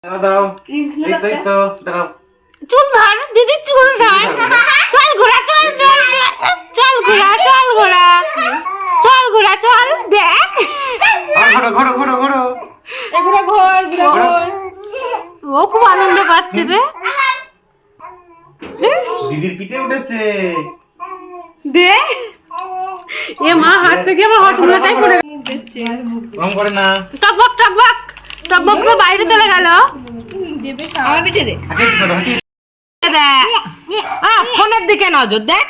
দাঁড়াও, এই তো দাঁড়াও। চুল ধর দিদি, চুল ধর। চল ঘোরা, চল চল চল ঘোরা, চল ঘোরা, চল ঘোরা, চল দেখ। ঘোরো ঘোরো ঘোরো ঘোরো। এগুলো ঘোর, ঘোর। ও খুব আনন্দ পাচ্ছে রে। দিদির পিঠে উঠেছে। দে এ মা হাসতে গিয়ে আমার হটমুলাটাই পড়ে দিচ্ছে। কম করে না। টকবক টকবক টকবক তো বাইরে চলে গেল। দেবে আমার পিঠে দে। হাঁটিয়ে করো, হাঁটিয়ে। ফোনের দিকে নজর দেখ,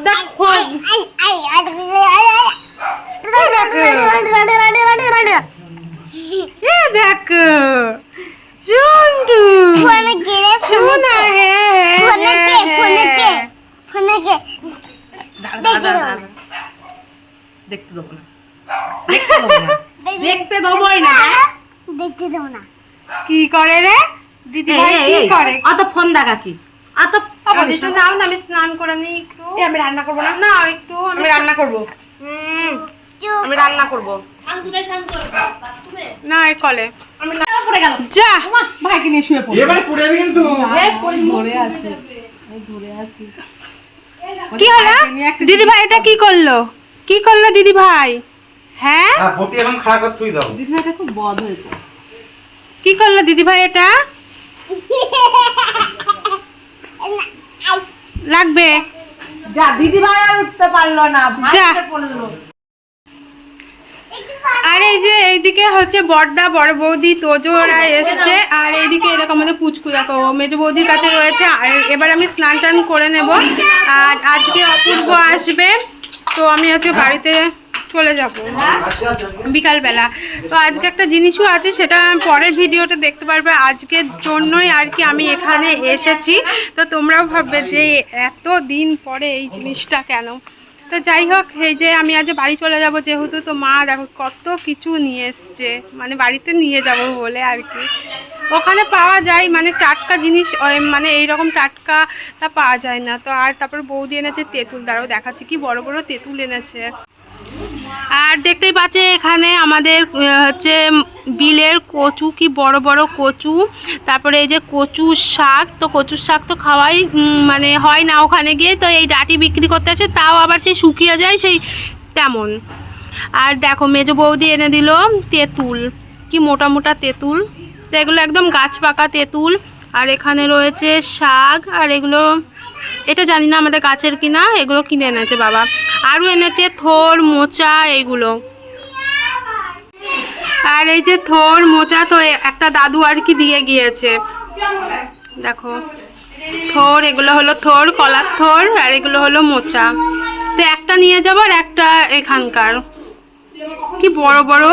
দেখ ফোন। এ দেখ জন্টু শোনা হে দেখতে দেবো না, দেখতে দেবই না। দেখতে দেবো না। কি করে রে দিদি ভাই, কি করে? অত ফোন দেখা কি? অত একটু নাও না, আমি স্নান করে নিই একটু। আমি রান্না করবো না, না একটু আমি রান্না করবো, আমি রান্না করবো। না এই কলে আমি রান্না করে গেলাম। যা ভাইকে নিয়ে শুয়ে পড়বো। এবার পড়ে যাবি কিন্তু। ধরে আছে, ধরে আছি। কি হলো দিদি ভাই? এটা কি করলো? কি করলো দিদি ভাই? হ্যাঁ বটি এখন খাড়া করে থুই দাও। দিদি ভাইটা খুব বদ হয়েছে। কি করলো দিদি ভাই? এটা লাগবে। যা, দিদি ভাই আর উঠতে পারলো না, ভাই যা। উঠে পড়লো। আর এই যে এইদিকে হচ্ছে বড়দা বড় বৌদি তোজোরা এসছে, আর এইদিকে এরকম আমাদের পুচকু দেখো মেজো বৌদির কাছে রয়েছে। আর এবার আমি স্নান টান করে নেব। আর আজকে অপূর্ব আসবে, তো আমি হচ্ছে বাড়িতে চলে যাব বিকালবেলা। তো আজকে একটা জিনিসও আছে, সেটা পরের ভিডিওতে দেখতে পারবে। আজকের জন্যই আর কি আমি এখানে এসেছি। তো তোমরাও ভাববে যে এত দিন পরে এই জিনিসটা কেন। তো যাই হোক, এই যে আমি আজ বাড়ি চলে যাব যেহেতু, তো মা দেখো কত কিছু নিয়ে এসছে, মানে বাড়িতে নিয়ে যাব বলে আর কি। ওখানে পাওয়া যায় মানে টাটকা জিনিস, মানে এইরকম টাটকা তা পাওয়া যায় না। তো আর তারপর বৌদি এনেছে তেঁতুল, দ্বারাও দেখাচ্ছি কি বড় বড় তেঁতুল এনেছে। আর দেখতেই পাচ্ছে এখানে আমাদের হচ্ছে বিলের কচু, কি বড় বড় কচু। তারপরে এই যে কচু শাক, তো কচুর শাক তো খাওয়াই মানে হয় না ওখানে গিয়ে, তো এই ডাঁটি বিক্রি করতে আসে, তাও আবার সেই শুকিয়ে যায় সেই তেমন। আর দেখো মেজো বৌদি এনে দিল তেঁতুল, কি মোটা মোটা তেঁতুল, তো এগুলো একদম গাছ পাকা তেঁতুল। আর এখানে রয়েছে শাক, আর এগুলো এটা জানি না আমাদের গাছের কিনা, এগুলো কিনে এনেছে বাবা। আরও এনেছে থোর মোচা এইগুলো। আর এই যে থোর মোচা তো একটা দাদু আর কি দিয়ে গিয়েছে, দেখো থোর, এগুলো হলো থোর, কলার থোর, আর এগুলো হলো মোচা। তো একটা নিয়ে যাবো, আর একটা এখানকার কি বড় বড়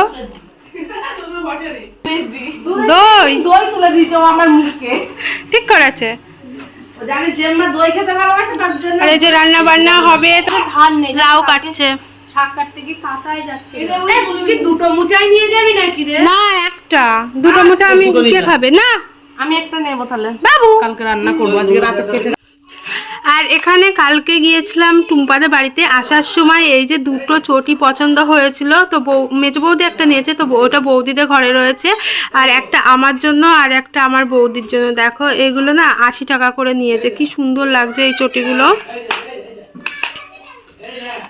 দই। দই তুলে দিয়েছে ও আমার মুখে, ঠিক করেছে। জানি যে আমরা দই খেতে ভালোবাসে তার জন্য। আর এই যে রান্না বান্না হবে, তো ধান নেই, লাউ কাটছে। শাক কাটতে কি কাটাই যাচ্ছে। তুই কি দুটো মুচাই নিয়ে যাবি নাকি রে? না একটা, দুটো মোচা আমি কে খাবে না। আমি একটা নেবো তাহলে, বাবু কালকে রান্না করবো, আজকে রাতে কেটে। আর এখানে কালকে গিয়েছিলাম টুম্পাদের বাড়িতে, আসার সময় এই যে দুটো চটি পছন্দ হয়েছিল, তো মেজো বৌদি একটা নিয়েছে, তো ওটা বৌদিদের ঘরে রয়েছে। আর একটা আমার জন্য, আর একটা আমার বৌদির জন্য। দেখো এগুলো না 80 টাকা করে নিয়েছে, কি সুন্দর লাগছে এই চটিগুলো।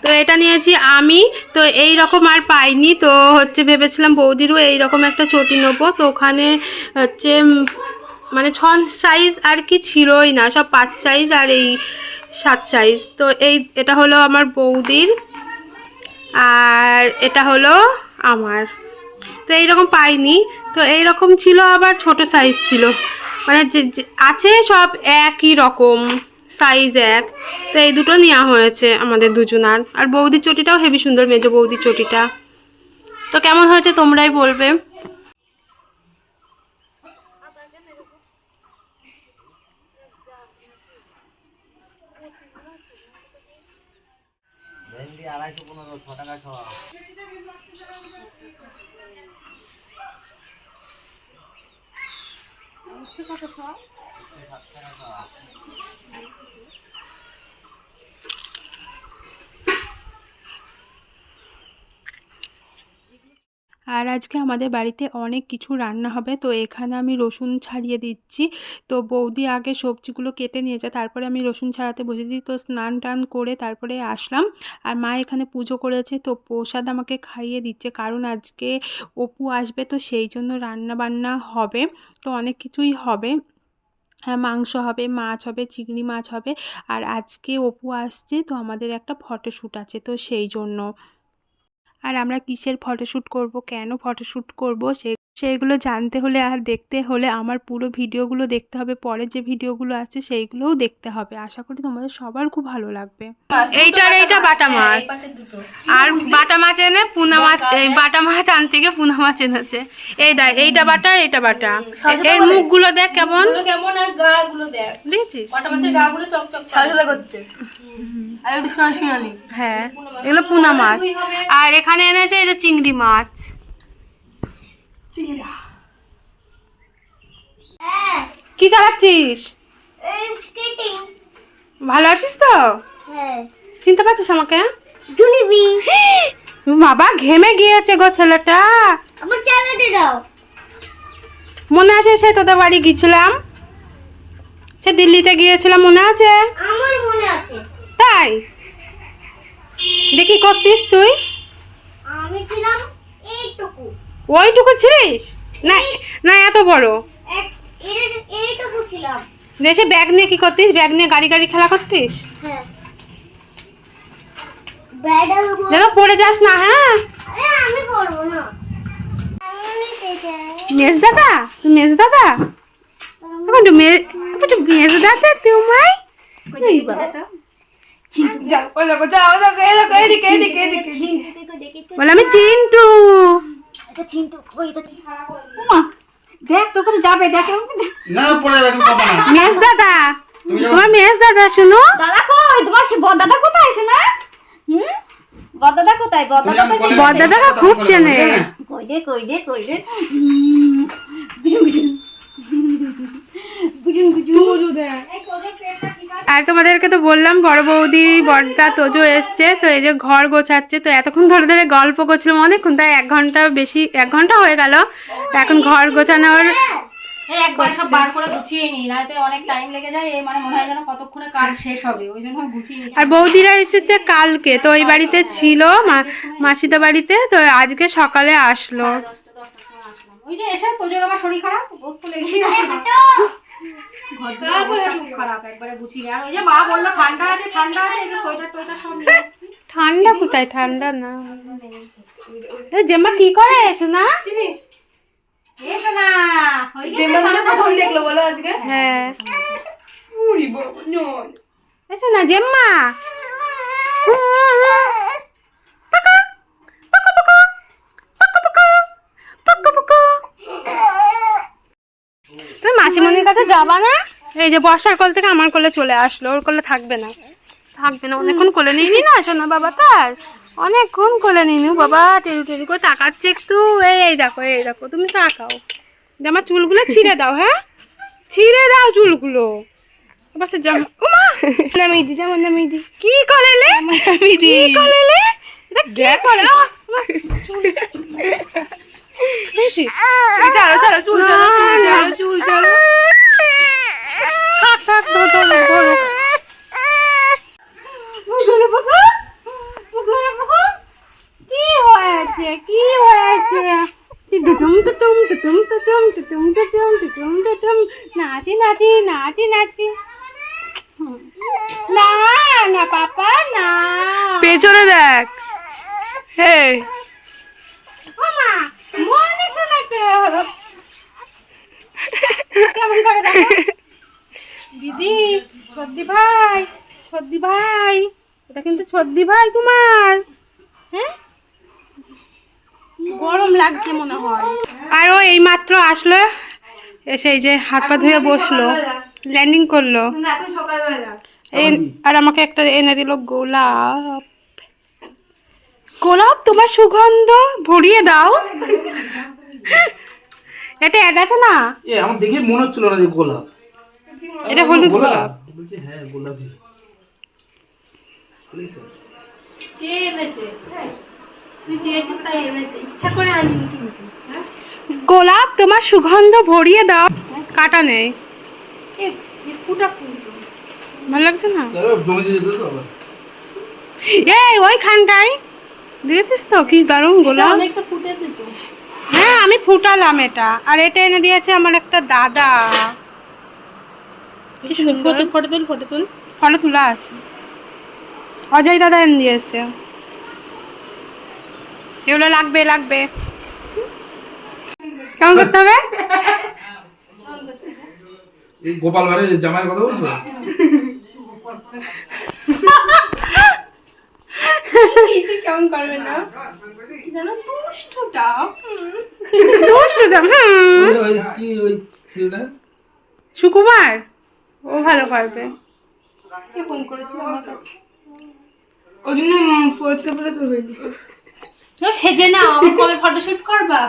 তো এটা নিয়েছি আমি, তো এই রকম আর পাইনি, তো হচ্ছে ভেবেছিলাম বৌদিরও এই রকম একটা চটি নেবো। তো ওখানে হচ্ছে মানে 6 সাইজ আর কি ছিলই না, সব 5 সাইজ আর এই 7 সাইজ। তো এটা হলো আমার বৌদির, আর এটা হলো আমার। তো এইরকম পাইনি, তো এইরকম ছিল, আবার ছোট সাইজ ছিল, মানে যে আছে সব একই রকম সাইজ এক। তো এই দুটো নেওয়া হয়েছে আমাদের দুজনার। আর বৌদির চটিটাও হেবি সুন্দর, মেজো বৌদির চটিটা। তো কেমন হয়েছে তোমরাই বলবে। ভেন্ডি 250 6 টাকা ছ। আর আজকে আমাদের বাড়িতে অনেক কিছু রান্না হবে, তো এখানে আমি রসুন ছাড়িয়ে দিচ্ছি। তো বৌদি আগে সবজিগুলো কেটে নিয়েছে, তারপরে আমি রসুন ছাড়াতে বসে দিই। তো স্নান টান করে তারপরে আসলাম। আর মা এখানে পুজো করেছে, তো প্রসাদ আমাকে খাইয়ে দিচ্ছে, কারণ আজকে অপু আসবে, তো সেই জন্য রান্না বান্না হবে। তো অনেক কিছুই হবে, হ্যাঁ, মাংস হবে, মাছ হবে, চিংড়ি মাছ হবে। আর আজকে অপু আসছে, তো আমাদের একটা ফটোশ্যুট আছে, তো সেই জন্য। আর আমরা কিসের ফটোশ্যুট করব, কেন ফটোশ্যুট করব, সেইগুলো জানতে হলে আর দেখতে হলে আমার পুরো ভিডিওগুলো দেখতে হবে। পরে যে ভিডিওগুলো আছে সেইগুলোও দেখতে হবে। আশা করি তোমাদের সবার খুব ভালো লাগবে। এইটা বাটা মাছ, আর বাটা মাছ এনে পুনা মাছ, এই বাটা মাছ আনতে গিয়ে পুনা মাছ এনেছে। এইটা বাটা, এইটা বাটা। এর মুখগুলো দেখ কেমন কেমন, আর গা গুলো দেখ, দেখছিস, বাটা মাছের গা গুলো চকচক সাদা করছে। আর একটু শাঁসিয়ালি, হ্যাঁ এগুলো পুনা মাছ। আর এখানে এনেছে এই যে চিংড়ি মাছ। কি চালাচ্ছিস? ভালো আছিস তো? হ্যাঁ চিনতে পারছিস আমাকে? জুলিবি বাবা ঘেমে গিয়েছে গো ছেলেটা। আমার চালাতে দাও। মনে আছে সে তোদের বাড়ি গিয়েছিলাম, সে দিল্লিতে গিয়েছিলাম, মনে আছে? আমার মনে আছে। তাই দেখি করতিস তুই? আমি ছিলাম এইটুকু, ওইটুকু ছিলিস না? না এত বড়? এইটুকু ছিলাম। দেশে ব্যাগ নিয়ে কি করতিস? ব্যাগ নিয়ে গাড়ি গাড়ি খেলা করতিস? হ্যাঁ ব্যাডাল বল। যেন পড়ে যাস না, হ্যাঁ? আরে আমি পড়বো না। আমি কেটে মেজ দাদা, তুই মেজ দাদা, এখন তো মেজ দাদা তোমায় বলে আমি চিন্টু। চিন্টু ওই তো দেখ তোর কাছে যাবে, দেখ না পড়ে যাবে, তুমি পাবা না। মেজ দাদা, তোমার মেজ দাদা, শুনো। দাদা কই তোমার, সে বদাদা কোথায় শোনা? বদাদা কোথায়? বদাদা তো সেই বড়দাদাকে খুব চেনে। কই রে কই রে কই রে। আর তোমাদেরকে তো বললাম বড় বৌদি বড়দা তোজো এসছে, তো এই যে ঘর গোছাচ্ছে। তো এতক্ষণ ধরে ধরে গল্প করছিলাম অনেকক্ষণ, তাই 1 ঘন্টা বেশি, 1 ঘন্টা হয়ে গেল। এখন ঘর গোছানোর এই একবার সব বার করে গুছিয়ে নি, নাইতে অনেক টাইম লেগে যায়। এই মানে মনে হয় যেন কতক্ষণে কাজ শেষ হবে, ওই জন্য গুছিয়ে নিচ্ছি। আর বৌদিরা এসেছে কালকে, তো ওই বাড়িতে ছিল মাসিদের বাড়িতে, তো আজকে সকালে আসলো। 10টার সময় আসলাম। ওই যে এসে তোজোর আবার শরীর খারাপ, বোধ তো লেগেই আছে। ঘরটার অবস্থা খুব খারাপ, একবারে গুছিয়ে। আর ওই যে মা বললো ঠান্ডা আছে ঠান্ডা আছে, এই যে সোয়েটার টোয়েটার সব নিয়ে এসেছি। ঠান্ডা কোথায়? ঠান্ডা না। জেম্মা কি করে শোনা? চিনিস এসো না, হই গেছে প্রথম দেখলো বলো আজকে। হ্যাঁ উড়ি বাবা নয়, এসো না জেম্মা। তুমি মাসিমণির কাছে যাবা না? এই যে বর্ষার কোল থেকে আমার কোলে চলে আসলো, ওর কোলে থাকবে না, থাকবে না। অনেকক্ষণ কোলে নিইনি না শোনা বাবা, তার অনেকক্ষণ কোলে নিইনি বাবা। টেরু টেরু করে তাকাচ্ছে একটু। এই দেখো, এই দেখো, তুমি তাকাও। আমার চুলগুলো ছিঁড়ে দাও, হ্যাঁ ছিঁড়ে দাও চুলগুলো। বাসে জামা ওমা নামিদি, জামা নামিদি। কি করলে? নামিদি কি করলে? এটা কি করে? দেখছি ছাড়ো ছাড়ো, চুল ছাড়ো, চুল ছাড়ো। থাক থাক, ধরো ধরো। কি হয়েছে? কি হয়েছে? নাচি নাচি নাচি নাচি। না না পাপা না, পেছনে দেখ। হে মামা মনে দেখছো না কেমন করে দেখো। দিদি, ছদ্দি ভাই, ছদ্দি ভাই, এটা কিন্তু ছদ্দি ভাই তোমার। হ্যাঁ গরম লাগছে মনে হয়। আর ও এই মাত্র আসলো, এসে এই যে হাত পা ধুয়ে বসলো, ল্যান্ডিং করলো। আর আমাকে একটা এনে দিল গোলাপ। গোলাপ তোমার সুগন্ধ ভরিয়ে দাও। এটা অ্যাড আছে না? আমার দেখে মনে হচ্ছিল না যে গোলাপ। এটা হলুদ গোলাপ। বলছি হ্যাঁ গোলাপই। তুই চেয়েছিস তাই এনেছে, ইচ্ছা করে আনিনি কিন্তু। গোলাপ তোমার সুগন্ধ ভরিয়ে দাও। কাটা নেই, এ ফুটা ফুল তো। ভালো লাগছে না? জমি দিয়ে যেতে তো আবার। এই ওইখানটায় দেখেছিস তো কি দারুণ এটা গোলাপ। অনেকটা ফুটেছে তো। হ্যাঁ আমি ফুটালাম এটা, আর এটা এনে দিয়েছে আমার একটা দাদা। কি সুন্দর ফটো তুল ফটো তোলা আছে, অজয় দাদা এনে দিয়েছে। এগুলো লাগবে লাগবে। কেমন করতে হবে? এই গোপাল ভাঁড়ের জামাইয়ের কথা বলছো? কেমন করবে না জানো, দুষ্টুটা। দুষ্টু তো, ওই কি ওই ছেলেটা? সুকুমার, ও ভালো পারবে। কে ফোন করেছিল আমার কাছে? ওই জন্য ফোর্থ বলে তোর হইনি। সেজে না, আমার কবে ফটোশুট করবা?